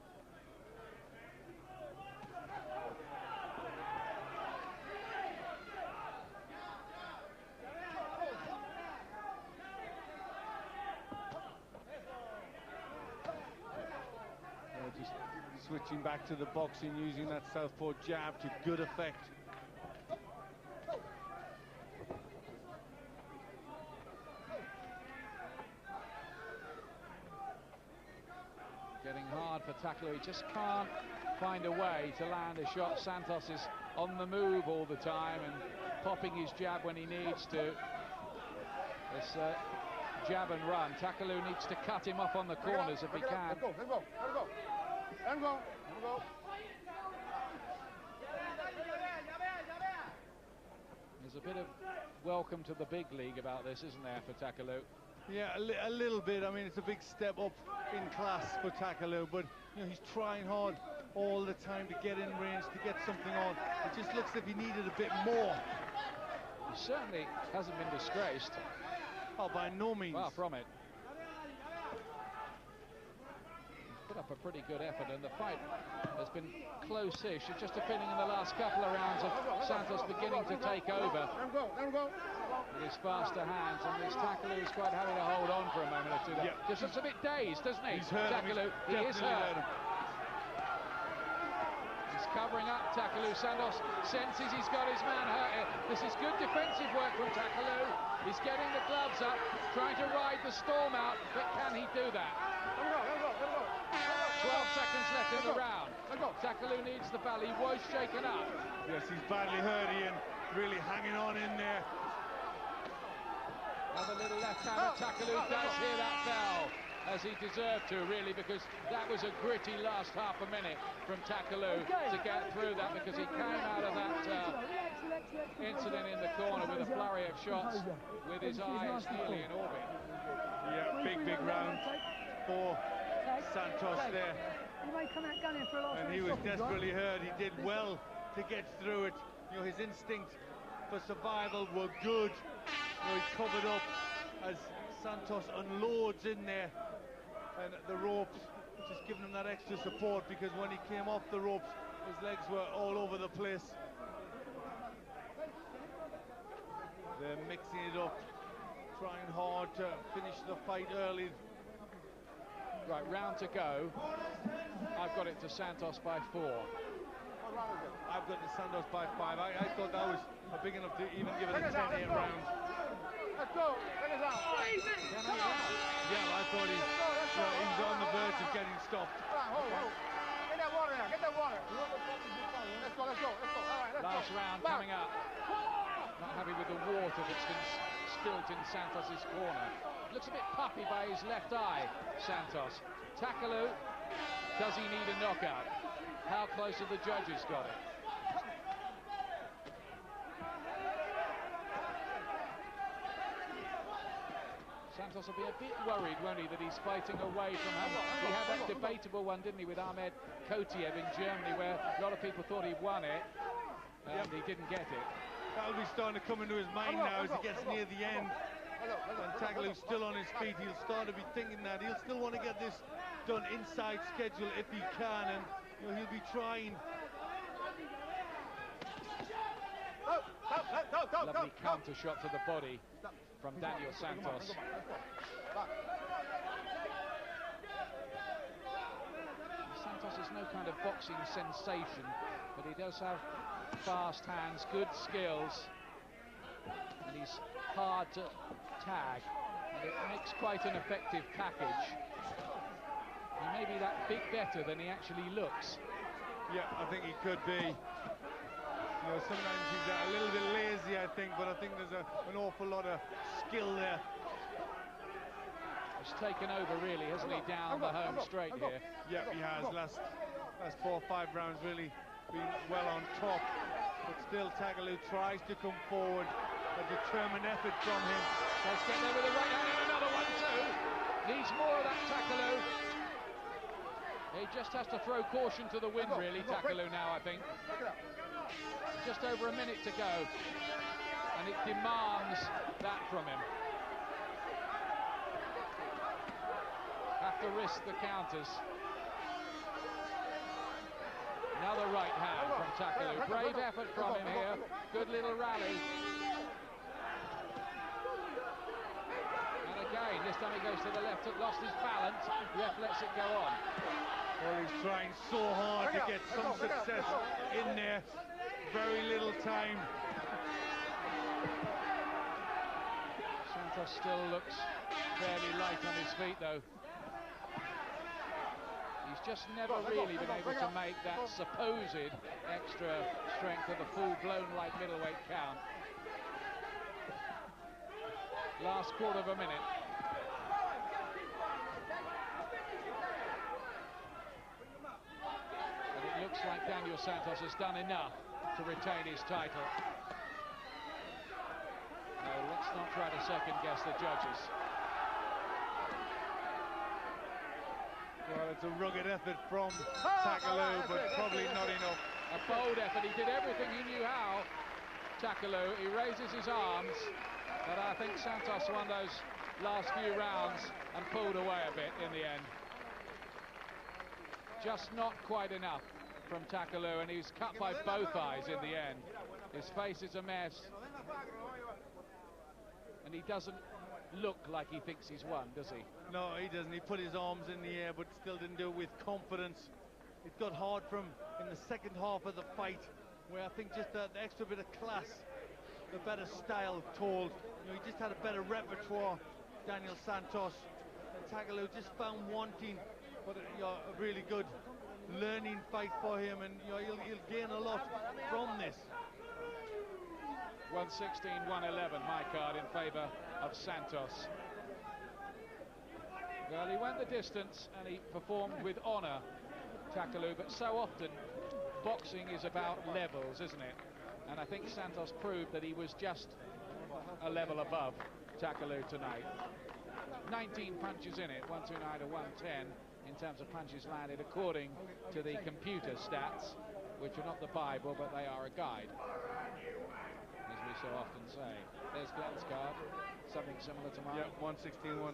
Just switching back to the boxing, using that southpaw jab to good effect. hard for Takaloo. He just can't find a way to land a shot. Santos is on the move all the time and popping his jab when he needs to. This jab and run. Takaloo needs to cut him off on the corners if he can. Let's go. There's a bit of welcome to the big league about this, isn't there, for Takaloo? Yeah, a little bit. I mean, it's a big step up in class for Takaloo, but you know, he's trying hard all the time to get in range, to get something on. It just looks as if he needed a bit more. He certainly hasn't been disgraced. Oh, by no means. Far from it. He's put up a pretty good effort, and the fight has been close-ish. It's just a feeling in the last couple of rounds of Santos beginning to take over with his faster hands, and this Takaloo is quite happy to hold on for a moment or two. Yeah. Just looks a bit dazed, doesn't he? He's hurt. Takaloo, he is hurt. He's covering up Takaloo. Santos senses he's got his man hurt. This is good defensive work from Takaloo. He's getting the gloves up, trying to ride the storm out, but can he do that? 12 seconds left in the round. Takaloo needs the bell. He was shaken up. Yes, he's badly hurt, Ian. Really hanging on in there. Another little left-hander. Takaloo does hear that bell, as he deserved to, really, because that was a gritty last half a minute from Takaloo to get through that, because he came out of that incident in the corner with a flurry of shots with his eyes nearly in orbit. Yeah, big round for Santos there. And he was desperately hurt. He did well to get through it. You know, his instincts for survival were good. You know, he covered up as Santos unloads in there, and the ropes just giving him that extra support, because when he came off the ropes, his legs were all over the place. They're mixing it up, trying hard to finish the fight early. Right, round to go. I've got it to Santos by 4. I've got the Santos by 5. I thought that was big enough to even give it a 10-8 round. Let's go. Let us out. Yeah, I thought he's on the verge of getting stopped. Get that water now. Get that water. Let's go. All right, let's Last go. round coming up. Not happy with the water that's been spilt in Santos's corner. Looks a bit puffy by his left eye, Santos. Takaloo, does he need a knockout? How close have the judges got it? Santos will be a bit worried, won't he, that he's fighting away from him. He had that debatable one, didn't he, with Ahmed Kotiev in Germany, where a lot of people thought he won it, and he didn't get it. That'll be starting to come into his mind now as he gets near the end. And Takaloo's still on his feet. He'll start to be thinking that. He'll still want to get this done inside schedule if he can, and you know, he'll be trying. Lovely counter shot to the body from Daniel Santos. Santos is no kind of boxing sensation, but he does have fast hands, good skills, and he's hard to tag, and it makes quite an effective package. He may be that bit better than he actually looks. Yeah, I think he could be. You know, sometimes he's a little bit lazy, I think, but I think there's an awful lot of skill there. He's taken over, really, hasn't he, down the home straight here? Yeah, he has. Last 4 or 5 rounds really been well on top, but still Takaloo tries to come forward. A determined effort from him. Let's get there with the right hand, and another one too. Needs more of that Takaloo. He just has to throw caution to the wind, really, Takaloo now, I think. Just over a minute to go, and it demands that from him. Have to risk the counters. Another right hand from Takaloo. Brave effort from him here. Good little rally. And again, this time he goes to the left, lost his balance. Ref lets it go on. Well, he's trying so hard to get some success in there. Very little time. Santos still looks fairly light on his feet, though. He's he's just never really been able to make that supposed extra strength of the full-blown light middleweight count. Last quarter of a minute. And it looks like Daniel Santos has done enough to retain his title. No, let's not try to second-guess the judges. Well, it's a rugged effort from Takaloo, but probably not enough. A bold effort. He did everything he knew how. Takaloo, he raises his arms, but I think Santos won those last few rounds and pulled away a bit in the end. Just not quite enough from Takaloo, and he's cut by both eyes in the end. His face is a mess, and he doesn't look like he thinks he's won, does he? No, he doesn't. He put his arms in the air, but still didn't do it with confidence. It got hard from in the second half of the fight, where I think just the extra bit of class, the better style told. You know, he just had a better repertoire, Daniel Santos. And Takaloo just found wanting, but a really good learning fight for him, and he'll gain a lot from this. 116-111, my card in favour of Santos. Well, he went the distance and he performed with honour, Takaloo, but so often boxing is about levels, isn't it? And I think Santos proved that he was just a level above Takaloo tonight. 19 punches in it, 129 to 110 in terms of punches landed, according to the computer stats, which are not the Bible, but they are a guide, as we so often say. There's Glenn's card, something similar to mine. Yeah, 116-110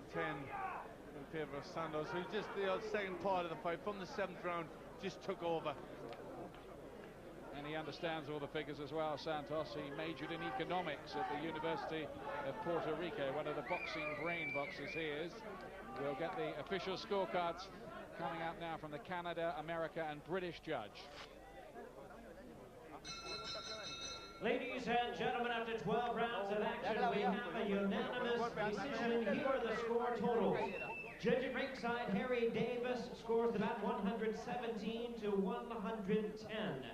in favour of Santos, who just the second part of the fight, from the 7th round, just took over. And he understands all the figures as well, Santos. He majored in economics at the University of Puerto Rico, one of the boxing brain boxers he is. We'll get the official scorecards coming out now from the Canada, America and British judge. Ladies and gentlemen, after 12 rounds of action, we have a unanimous decision. Here are the score totals. Judge at ringside, Harry Davis, scores the bout 117 to 110.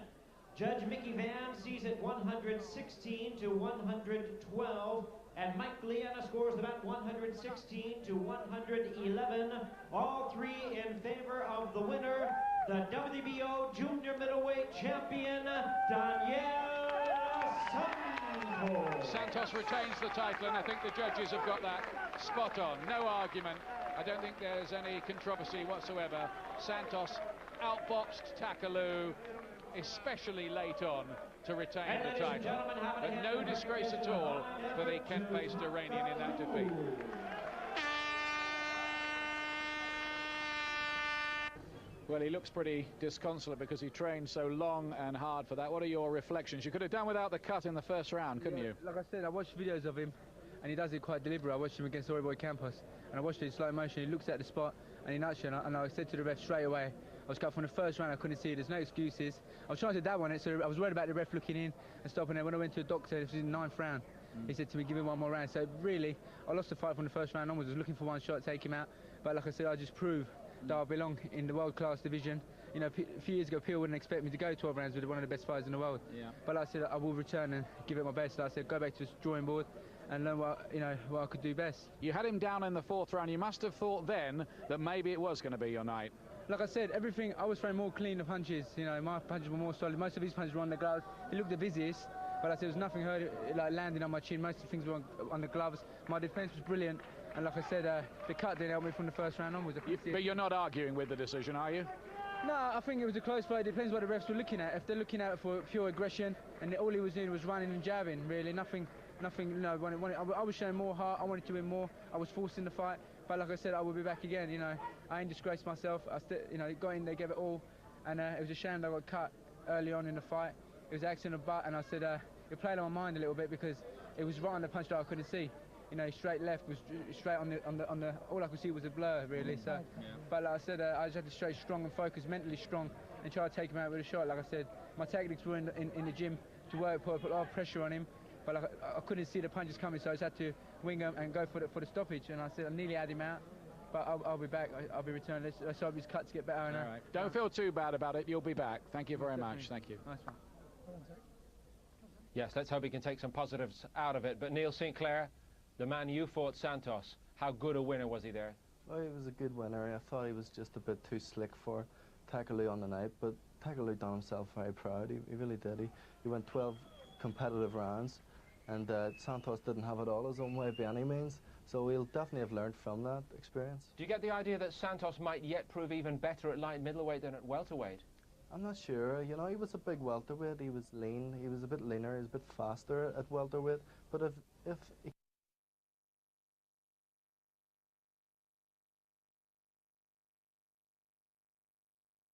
Judge Mickey Van sees it 116 to 112. And Mike Liana scores the bout 116 to 111. All three in favor of the winner, the WBO Junior Middleweight Champion, Daniel Santos. Santos retains the title, and I think the judges have got that spot on. No argument. I don't think there's any controversy whatsoever. Santos outboxed Takaloo, especially late on, to retain the title. But no disgrace at all for the Kent-based Iranian in that defeat. Well, he looks pretty disconsolate because he trained so long and hard for that. What are your reflections? You could have done without the cut in the first round, couldn't you? Like I said, I watched videos of him, and he does it quite deliberate. I watched him against Oriboy Campos, and I watched it in slow motion. He looks at the spot, and he nudged it, and I said to the ref straight away, I was cut from the first round, I couldn't see it, there's no excuses. I was trying to dab on it, so I was worried about the ref looking in and stopping it. When I went to the doctor, it was in the 9th round. He said to me, give him one more round. So really, I lost the fight from the first round onwards. I was looking for one shot, take him out. But like I said, I just proved that I belong in the world-class division. You know, a few years ago, Peel wouldn't expect me to go 12 rounds with one of the best fighters in the world. Yeah. But like I said, I will return and give it my best. Like I said, go back to the drawing board and learn what I could do best. You had him down in the 4th round. You must have thought then that maybe it was going to be your night. Like I said, everything, I was throwing more clean the punches. You know, my punches were more solid. Most of his punches were on the gloves. He looked the busiest, but like I said, there was nothing hurt, like landing on my chin. Most of the things were on the gloves. My defence was brilliant, and like I said, the cut didn't help me from the first round onwards. But you're not arguing with the decision, are you? No, I think it was a close fight. It depends what the refs were looking at. If they're looking at it for pure aggression, and all he was doing was running and jabbing, really, nothing. You know, I was showing more heart. I wanted to win more. I was forcing the fight. But like I said, I will be back again. You know, I ain't disgraced myself. I still, you know, got in there, gave it all, and it was a shame that I got cut early on in the fight. It was an accident, but and I said it played on my mind a little bit because it was right on the punch that I couldn't see. You know, straight left was straight on the. All I could see was a blur, really. So, yeah. But like I said, I just had to stay strong and focused, mentally strong, and try to take him out with a shot. Like I said, my tactics were in the gym to work, put a lot of pressure on him. But I couldn't see the punches coming, so I just had to wing them and go for the stoppage. And I said I nearly had him out, but I'll be back. I'll be returning. Let's hope his cuts get better. All right. Don't feel too bad about it. You'll be back. Thank you very much. Thank you. Nice one. Yes, let's hope he can take some positives out of it. But Neil Sinclair, the man you fought, Santos, how good a winner was he there? Well, he was a good winner. I thought he was just a bit too slick for Takaloo on the night, but Takaloo done himself very proud. He really did. He went 12 competitive rounds, and Santos didn't have it all his own way by any means, so he'll definitely have learned from that experience. Do you get the idea that Santos might yet prove even better at light middleweight than at welterweight? I'm not sure. You know, he was a big welterweight. He was lean. He was a bit leaner. He was a bit faster at welterweight. But if he